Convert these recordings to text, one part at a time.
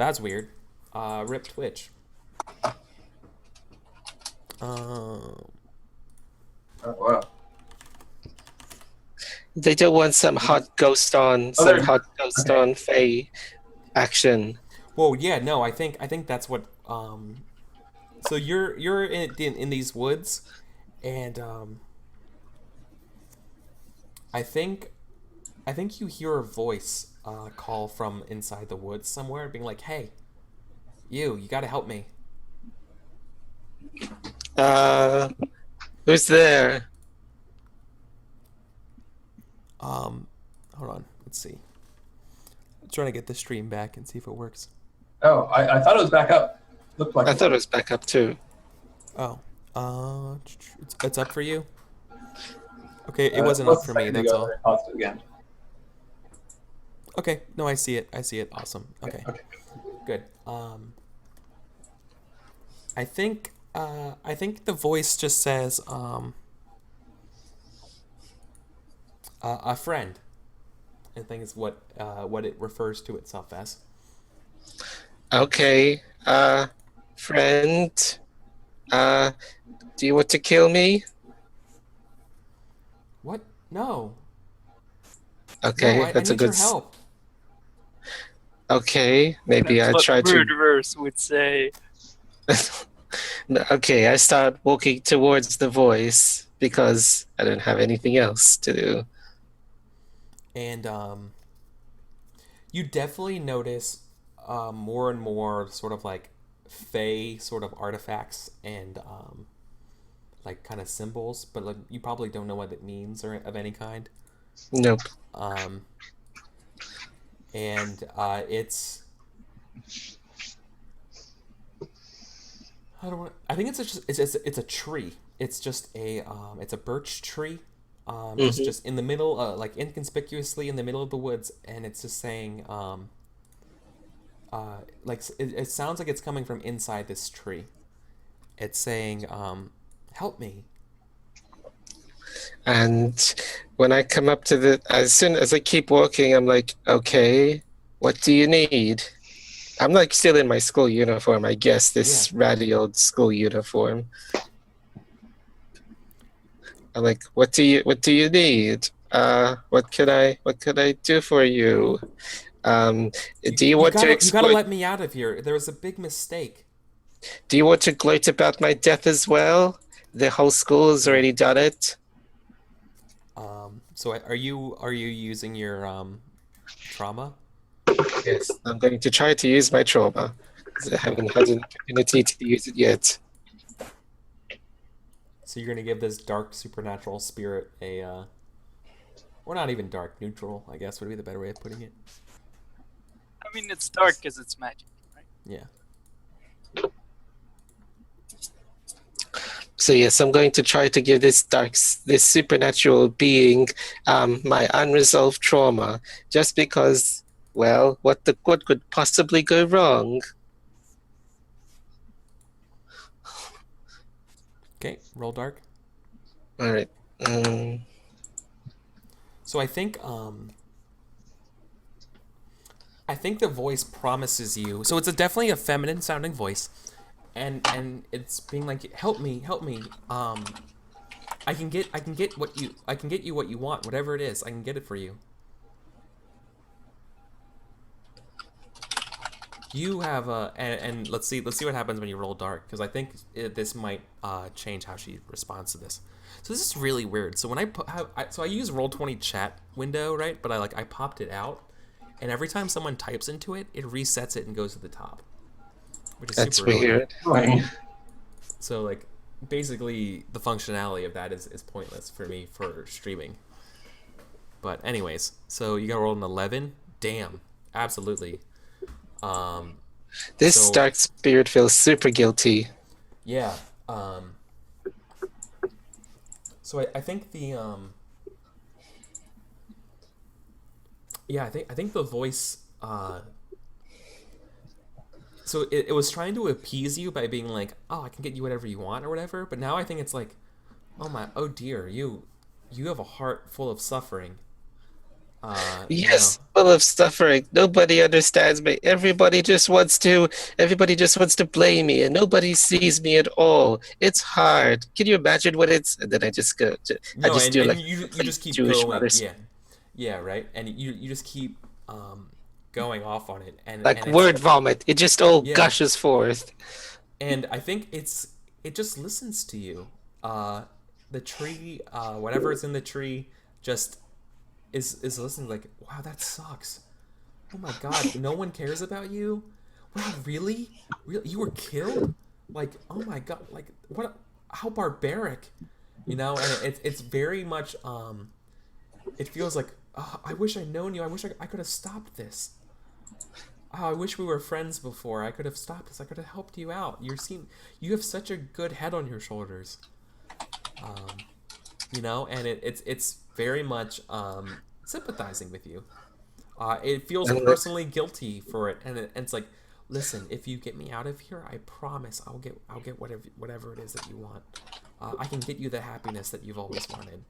That's weird. Rip Twitch. Uh, Oh, wow. They don't want some Other. hot ghost Okay. on Faye action. well, yeah, no, I think that's what. So you're in these woods, and I think I think you hear a voice call from inside the woods somewhere, being like, "Hey, you got to help me." Uh, who's there? Hold on, let's see. I'm trying to get the stream back and see if it works. Oh, I thought it was back up. Looked like I it thought it was. was back up too. Oh, it's up for you. Okay, it wasn't Was up a for me. second That's ago, all. and I paused it again. Okay, no, I see it. I see it. Awesome. Okay, Okay. good. I think the voice just says a friend. I think is what it refers to itself as. Okay, friend, uh, do you want to kill me? What? No, no, Okay, I that's a need good. your help. Okay, maybe That's I what try to. murderers would say. Okay, I start walking towards the voice because I don't have anything else to do. And you definitely notice more and more sort of like fey sort of artifacts and like kind of symbols, but like you probably don't know what it means or of any kind. Nope. Um, and it's I don't want. I think it's a tree. It's just it's a birch tree. Hmm. Just in the middle, like inconspicuously in the middle of the woods, and it's just saying like it sounds like it's coming from inside this tree. It's saying help me. And when I come up to as soon as I keep walking, I'm like, okay, what do you need? I'm like still in my school uniform, I guess, Yeah. this ratty old school uniform. I'm like, what do you need? What could I do for you? Um, do you want to You gotta exploit? let me out of here. There was a big mistake. Do you want to gloat about my death as well? The whole school has Yeah. already done it. So are you using your trauma? Yes, I'm going to try to use my trauma because I haven't had an opportunity to use it yet. So you're gonna give this dark supernatural spirit a or not even dark, neutral, I guess would be the better way of putting it. I mean, it's dark because it's magic, right? Yeah. So yes, I'm going to try to give this supernatural being my unresolved trauma, just because, well, what could possibly go wrong? Okay, roll dark. All right. So I think the voice promises you. So it's definitely a feminine sounding voice, and it's being like, help me, help me. I can get I can get you what you want, whatever it is. I can get it for you. You have and let's see what happens when you roll dark, because I think this might change how she responds to this. So this is really weird. So when I use Roll20 chat window, right? But I popped it out, and every time someone types into it, it resets it and goes to the top, which is That's super annoying. weird. So like basically the functionality of that is pointless for me for streaming. But anyways, so you got to roll an 11. Damn, absolutely. This So dark spirit feels super guilty. yeah. So I think the yeah, I think the voice so it was trying to appease you by being like, oh, I can get you whatever you want or whatever, but now I think it's like, oh dear, you have a heart full of suffering. Yes, full of suffering. Nobody understands me. Everybody just wants to blame me, and nobody sees me at all. It's hard. Can you imagine what it's? And then I just go. I No, just and, do and like you just keep Jewish going. mothers, Yeah, right. And you just keep going off on it, like and it's word vomit. It just all yeah. gushes forth. And I think it just listens to you. The tree, whatever's in the tree, just is listening. Like, wow, that sucks. Oh my god, no one cares about you. Wow, really? Really, you were killed? Like, oh my god, like what? How barbaric, you know? And it's very much it feels like I wish I'd known you. I wish I could have stopped this. Oh, I wish we were friends before. I could have stopped this. I could have helped you out. You have such a good head on your shoulders. You know, and it's very much sympathizing with you. It feels And personally guilty for it, and it's like, listen, if you get me out of here, I promise I'll get whatever it is that you want. I can get you the happiness that you've always wanted.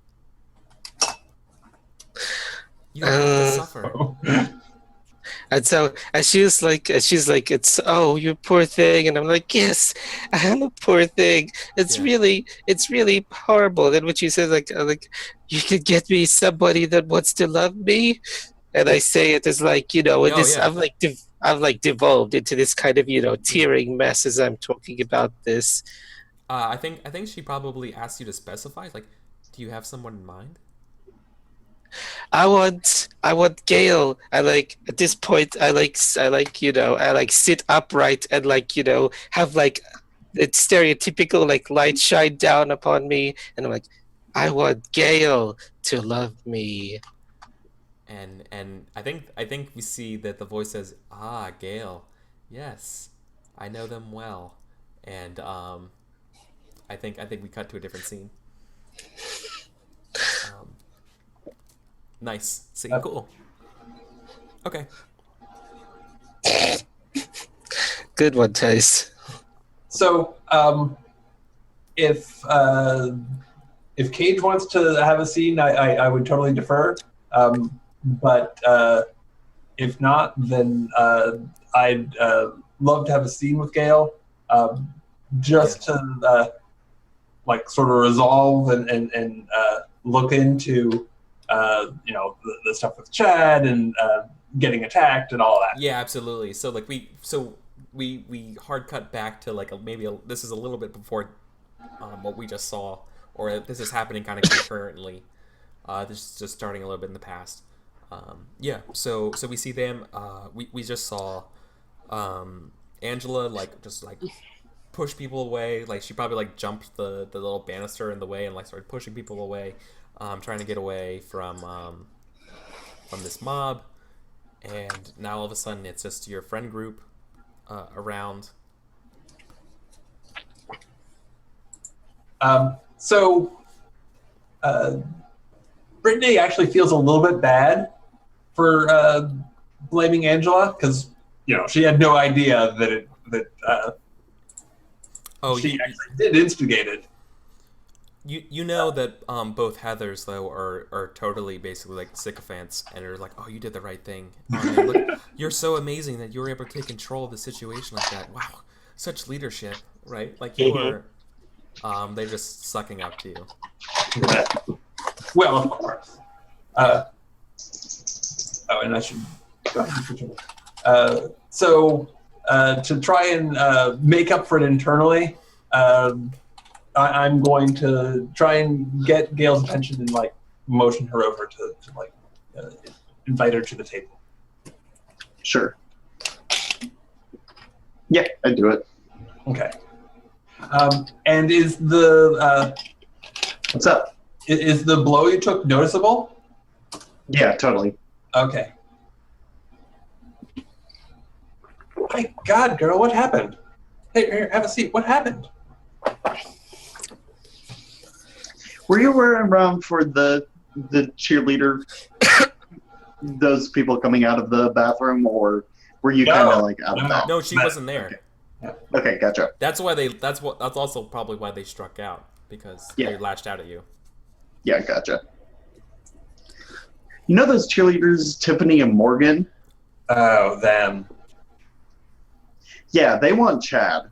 You don't have to suffer. And so, and she's like, it's, oh, you poor thing. And I'm like, yes, I am a poor thing. It's Yeah. really horrible. And when she says like, you could get me somebody that wants to love me. And I say it as like, Oh this, yeah. I've like devolved into this kind of, tearing mess as I'm talking about this. I think she probably asked you to specify. Like, do you have someone in mind? I want Gail. I like at this point. I like sit upright and have like it's stereotypical like light shine down upon me, and I'm like, I want Gail to love me. And I think we see that the voice says, "Ah, Gale, yes, I know them well," and I think we cut to a different scene. Nice. See, cool. Okay. Good one, Taste. So, if Cage wants to have a scene, I would totally defer. But if not, then I'd love to have a scene with Gale, just to like sort of resolve and look into the stuff with Chad and getting attacked and all that. Yeah, absolutely. So like we hard cut back to like this is a little bit before what we just saw, or this is happening kind of concurrently. This is just starting a little bit in the past. So we see them. We just saw Angela just push people away. Like she probably jumped the little banister in the way and started pushing people away, trying to get away from this mob. And now all of a sudden it's just your friend group around. So Brittany actually feels a little bit bad for blaming Angela because she had no idea that she actually did instigate it. You know that both Heathers though are totally basically sycophants and are like, oh, you did the right thing. Look, you're so amazing that you were able to take control of the situation like that. Wow, such leadership, right? Like you were. They're just sucking up to you. Well, of course. And I should. So to try and make up for it internally, I'm going to try and get Gail's attention and motion her over to invite her to the table. Sure. Yeah, I'd do it. Okay. And is the what's up? Is the blow you took noticeable? Yeah, totally. Okay. My God, girl, what happened? Hey, here, have a seat. What happened? Were you around for the cheerleader? Those people coming out of the bathroom, or were you kind of out of that? No, she wasn't there. Okay, gotcha. That's also probably why they struck out, because they lashed out at you. Yeah, gotcha. You know those cheerleaders, Tiffany and Morgan? Oh, them. Yeah, they want Chad,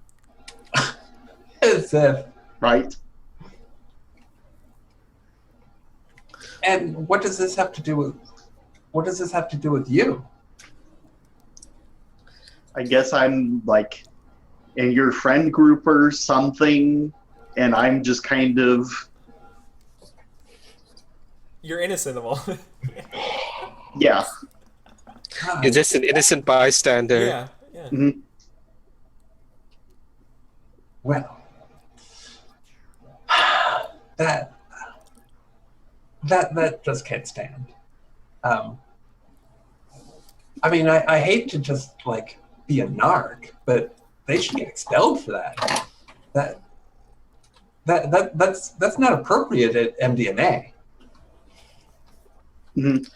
As if. right? And what does this have to do with? What does this have to do with you? I guess I'm like in your friend group or something, and I'm just kind of You're innocent of all. yeah. God. You're just an innocent bystander. Yeah, yeah. Mhm. Well, that just can't stand. I mean, I hate to just like be a narc, but they should get expelled for that. That's not appropriate at MDMA. Mhm.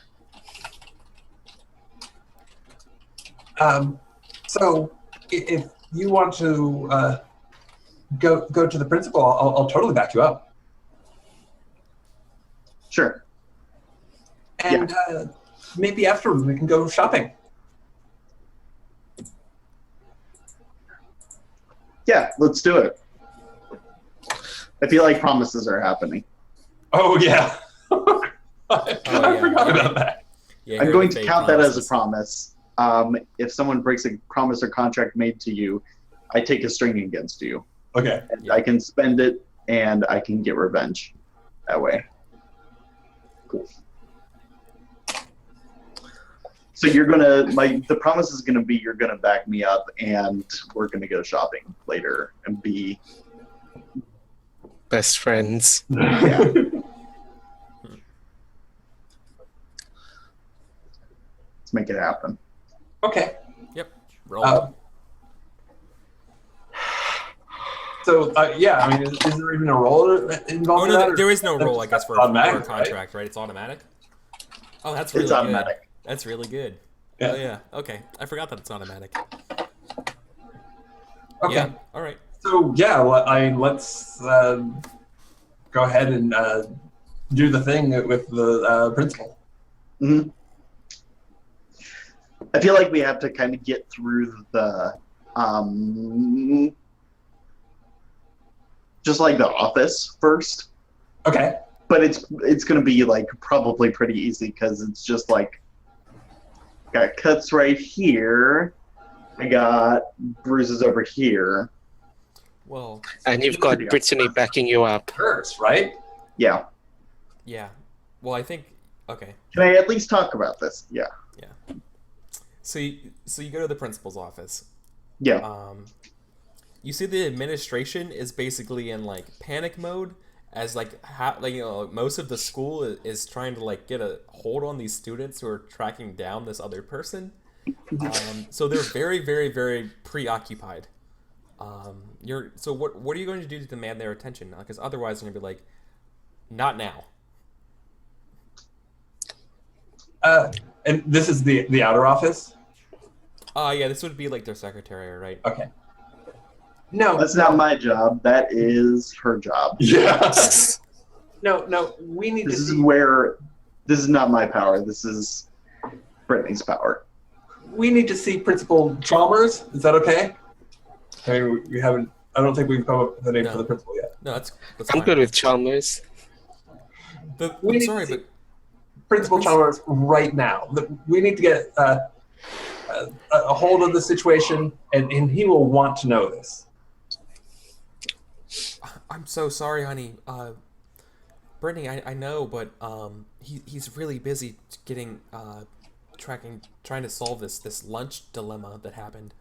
So if you want to go to the principal, I'll totally back you up. Sure. And maybe afterwards we can go shopping. Yeah, let's do it. I feel like promises are happening. Oh yeah. I yeah. forgot about that. Yeah, I'm here going with to fake count that as a promises. promise. If someone breaks a promise or contract made to you, I take a string against you. Okay. And Yeah. I can spend it, and I can get revenge that way. Cool. So you're gonna the promise is gonna be you're gonna back me up, and we're gonna go shopping later and be Best friends. yeah. Let's make it happen. Okay. Yep. Roll. So yeah, I mean, is there even a role involved Oh in no, that? or there is no that's role, I just guess, for a automatic, contract, right? It's automatic. Oh, that's really It's good. automatic. That's really good. Yeah. Oh yeah. Okay, I forgot that it's automatic. Okay. Yeah. All right. So yeah, let's go ahead and do the thing with the principal. hmm I feel like we have to kind of get through the just like the office first, Okay. but it's gonna be like probably pretty easy because it's just like got cuts right here, I got bruises over here. Well, And you've got Brittany backing you up. Hurts, right? Yeah. yeah. Well, I think. Okay. Can I at least talk about this? Yeah. So you go to the principal's office. Yeah. You see the administration is basically in like panic mode, as like most of the school is trying to like get a hold on these students who are tracking down this other person. So they're very, very, very preoccupied. So what are you going to do to demand their attention? Because otherwise they're gonna be like, not now. And this is the outer office. Yeah, this would be like their secretary, right? Okay. No, That's not my job. That is her job. Yeah. No. We need This to is see. where this is not my power. This is Brittany's power. We need to see Principal Chalmers. Is that okay? I mean, we haven't. I don't think we've come up with a name No. for the principal yet. No, that's I'm fine. good with Chalmers. We I'm need sorry, to see but Principal Chalmers right now. We need to get a hold of the situation, and he will want to know this. I'm so sorry, honey. Brittany, I know, but he's really busy getting trying to solve this lunch dilemma that happened.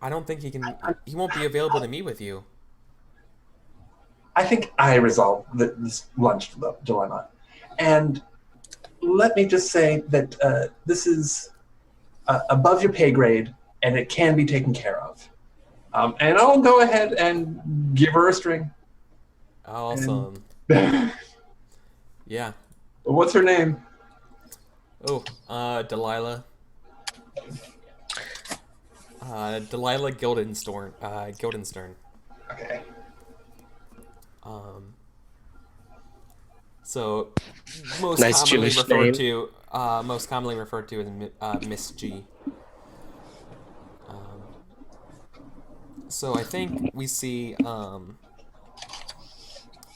I don't think he won't be available to meet with you. I think I resolved this lunch dilemma. And let me just say that this is above your pay grade, and it can be taken care of. And I'll go ahead and give her a string. Awesome. Yeah. What's her name? Oh, Delilah. Delilah Guildenstern. So most Nice commonly Jewish referred name. to most commonly referred to as Miss G. So I think we see she's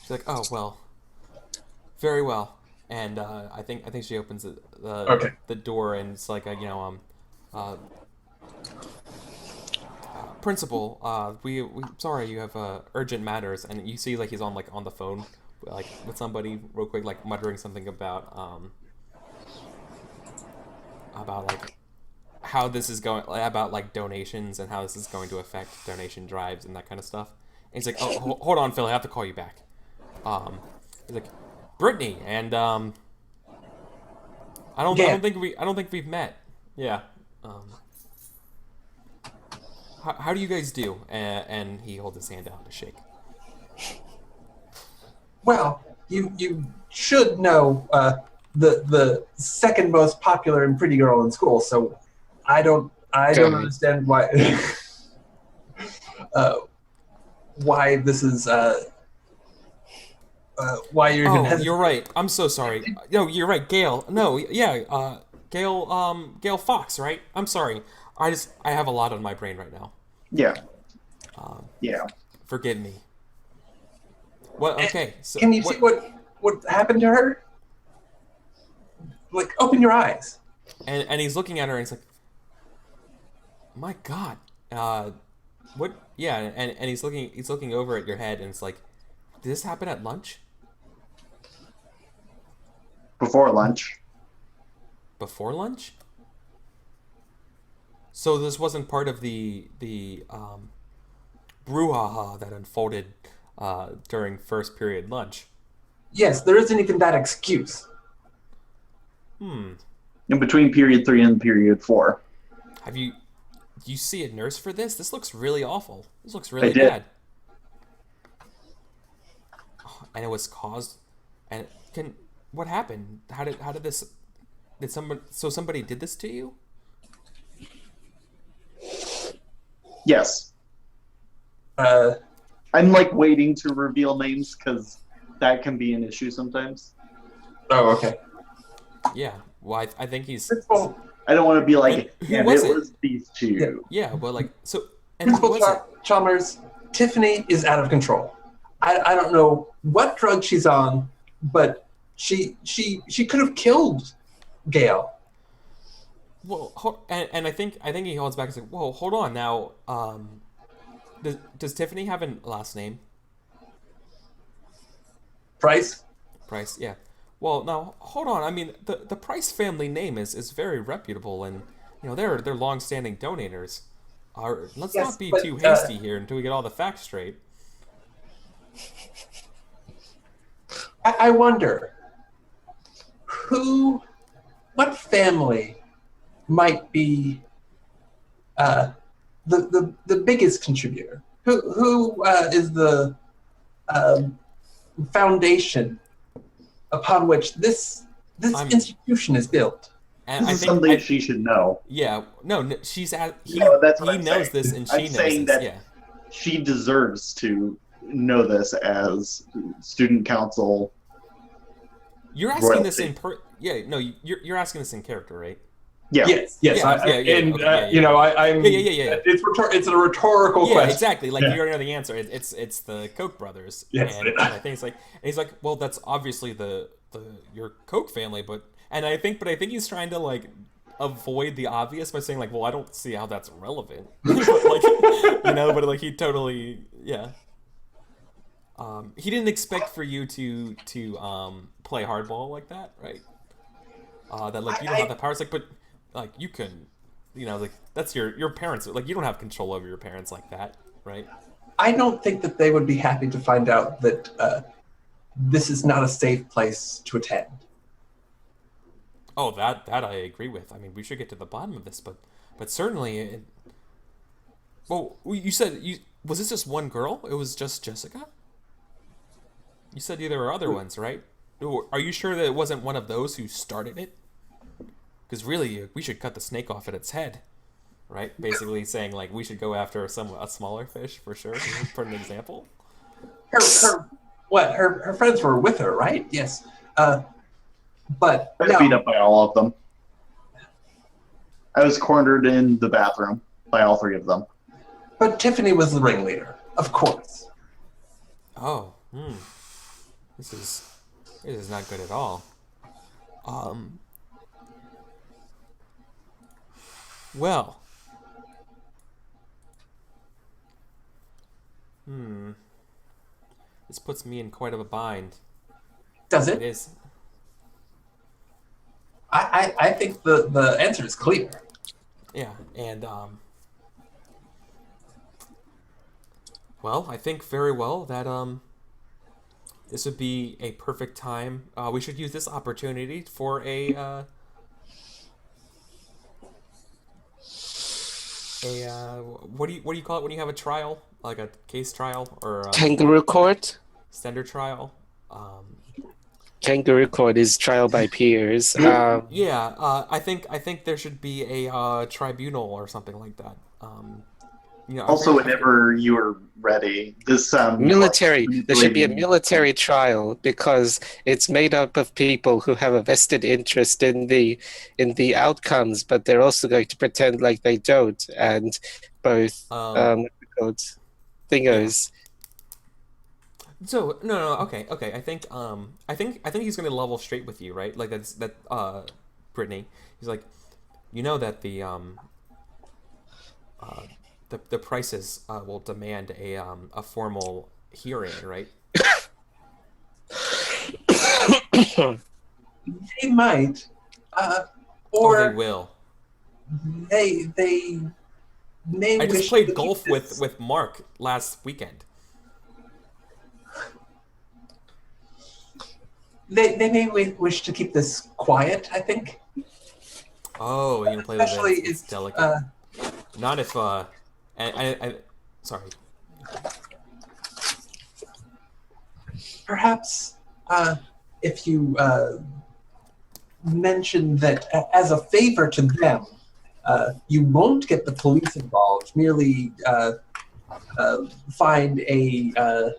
like, oh well, very well, and I think she opens Okay. the door, and it's like uh, principal, we sorry, you have urgent matters, and you see like he's on the phone like with somebody real quick, like muttering something about like how this is going, about like donations and how this is going to affect donation drives and that kind of stuff. And he's like, oh, hold on, Phil, I have to call you back. He's like, Brittany, and Yeah. I don't think we've met. Yeah. How do you guys do? And he holds his hand out to shake. Well, you should know the second most popular and pretty girl in school. So I don't understand why why this is why you're even Oh, hesitating. you're right. I'm so sorry. No, you're right, Gail. No, yeah, Gail Fox, right? I'm sorry. I have a lot on my brain right now. Yeah. Yeah. Forgive me. What? Okay. So Can you see what happened to her? Like, open your eyes. And he's looking at her, and he's like, "My God, what? Yeah." And he's looking over at your head, and it's like, "Did this happen at lunch? Before lunch. Before lunch? So this wasn't part of the brouhaha that unfolded during first period lunch." Yes, there isn't even that excuse. In between period 3 and period 4. Do you see a nurse for this? This looks really awful. This looks really did. bad. And it was caused. And what happened? How did this? Somebody did this to you? Yes. I'm like waiting to reveal names because that can be an issue sometimes. Oh, okay. Yeah. Well, I think he's. Principal, I don't want to be like, Who yeah, was it it? was these two. Yeah. Well, like so. And who Principal was it? Chalmers, Tiffany is out of control. I don't know what drug she's on, but she could have killed Gail. Well, and I think he holds back and says, "Whoa, hold on now. Does Tiffany have a last name?" Price? Price, yeah. Well, now hold on. I mean, the Price family name is very reputable, and they're long-standing donators. Let's Yes, not be but, too hasty here until we get all the facts straight. I wonder what family might be the biggest contributor. Who is the foundation upon which this institution is built? And This I is think something she should know. yeah, no, she's at he No, that's what he I'm knows saying. this, and I'm she knows saying this. that- Yeah. She deserves to know this as student council. You're asking this Royalty. you're asking this in character, right? Yeah. Yes. Yeah, I'm. Yeah. It's a rhetorical Yeah, question. exactly. Like Yeah. you already know the answer. It's the Koch brothers. Yes. And I think it's like, and he's like, well, that's obviously your Koch family, but I think he's trying to like avoid the obvious by saying like, well, I don't see how that's relevant. But like he totally he didn't expect for you to play hardball like that, right? That like you don't have the powers, like, but like you can, like that's your parents. Like you don't have control over your parents like that, right? I don't think that they would be happy to find out that this is not a safe place to attend. Oh, that I agree with. I mean, we should get to the bottom of this, but certainly. Well, you said was this just one girl? It was just Jessica. You said there were other ones, right? Are you sure that it wasn't one of those who started it? Because really, we should cut the snake off at its head, right? Basically saying like we should go after a smaller fish for sure. For an example. Her friends were with her, right? Yes. But I was beat up by all of them. I was cornered in the bathroom by all three of them. But Tiffany was the ringleader, of course. Oh, this is not good at all. Well. This puts me in quite of a bind. Does It it? is. I think the answer is clear. Yeah, and well, I think very well that this would be a perfect time. We should use this opportunity for what do you call it when you have a trial, like a case trial or Kangaroo court. standard trial? Kangaroo court is trial by peers. Yeah, I think there should be a tribunal or something like that. You know, Also, whenever you are ready, this military. There should be a military trial because it's made up of people who have a vested interest in the outcomes, but they're also going to pretend like they don't. And both thingos. So no, okay. I think he's gonna level straight with you, right? Like Brittany. He's like, you know that the prices will demand a formal hearing, right? They might, Or or they will. they may. I just wish played to golf keep this- with Mark last weekend. They may wish to keep this quiet. I think. Oh, you can play with Especially it. It's delicate. Not if sorry. Perhaps if you mention that as a favor to them, you won't get the police involved. Merely find a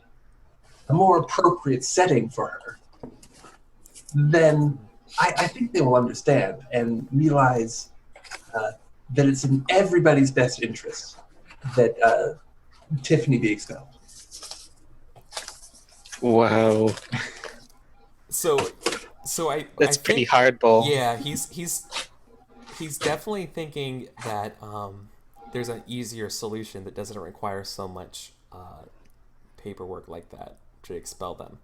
more appropriate setting for her. Then I think they will understand and realize that it's in everybody's best interest that Tiffany be expelled. Wow, So that's I pretty think, hardball. Yeah, he's definitely thinking that there's an easier solution that doesn't require so much paperwork like that to expel them.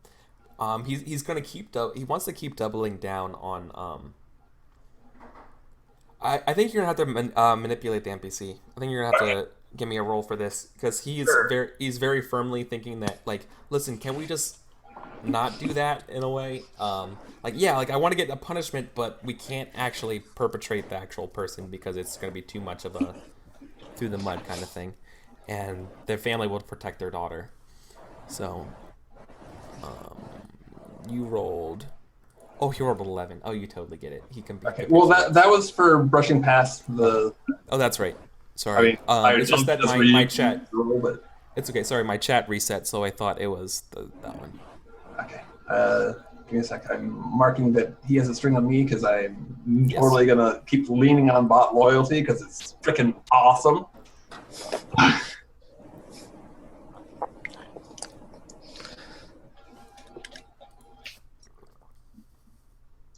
He's gonna he wants to keep doubling down on. I think you're gonna have to manipulate the NPC. I think you're gonna have to give me a roll for this because he's very firmly thinking that, like, listen, can we just not do that in a way? Like, yeah, like I want to get a punishment, but we can't actually perpetrate the actual person because it's gonna be too much of a through the mud kind of thing, and their family will protect their daughter. So, you rolled. Oh, he rolled 11. Oh, you totally get it. He can be. Okay. Well, that was for brushing past the. Oh, that's right. Sorry. It's just that my chat. It's okay. Sorry, my chat reset, so I thought it was that one. Okay. Give me a sec. I'm marking that he has a string on me because I'm totally gonna keep leaning on bot loyalty because it's freaking awesome.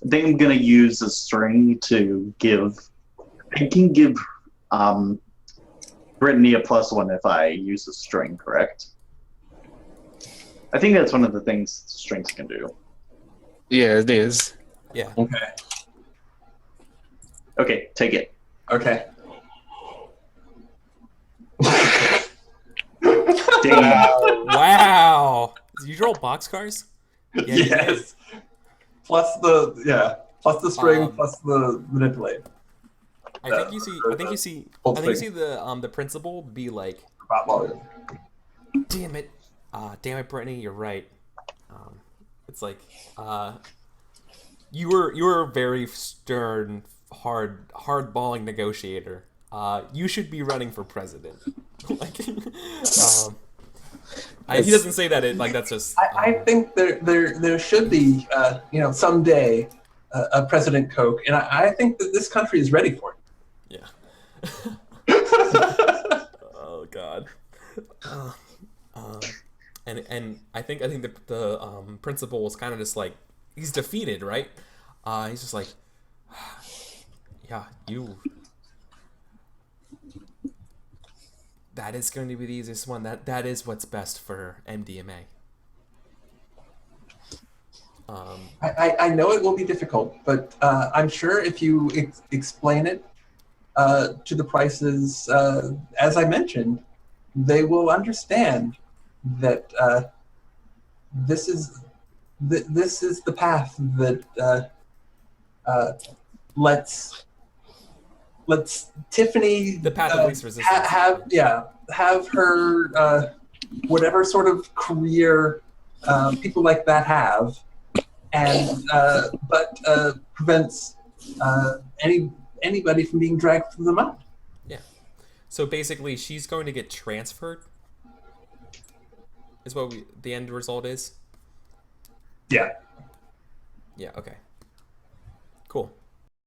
I think I'm gonna use a string to give. I can give Brittany a +1 if I use a string, correct? I think that's one of the things strings can do. Yeah, it is. Yeah. Okay. Okay, take it. Okay. Damn. Wow. Did you roll boxcars? Yeah, you did. Yes. Plus the string, plus the manipulate. I think you see the principal be like, Bot loyalty. damn it, Brittany, you're right. It's like, you were a very stern, hardballing negotiator. You should be running for president. Like, He doesn't say that. Like that's just. I think there should be, someday, a President Coke, and I think that this country is ready for it. Yeah. Oh God. And I think the principal was kind of just like he's defeated, right? He's just like, yeah, you. That is going to be the easiest one. That is what's best for MDMA. I know it will be difficult, but I'm sure if you explain it to the prices, as I mentioned, they will understand that this is the path that let's Tiffany The path of least resistance. have her whatever sort of career people like that have, and but prevents anybody from being dragged through the mud. Yeah. So basically, she's going to get transferred. Is what the end result is. Yeah. Yeah. Okay.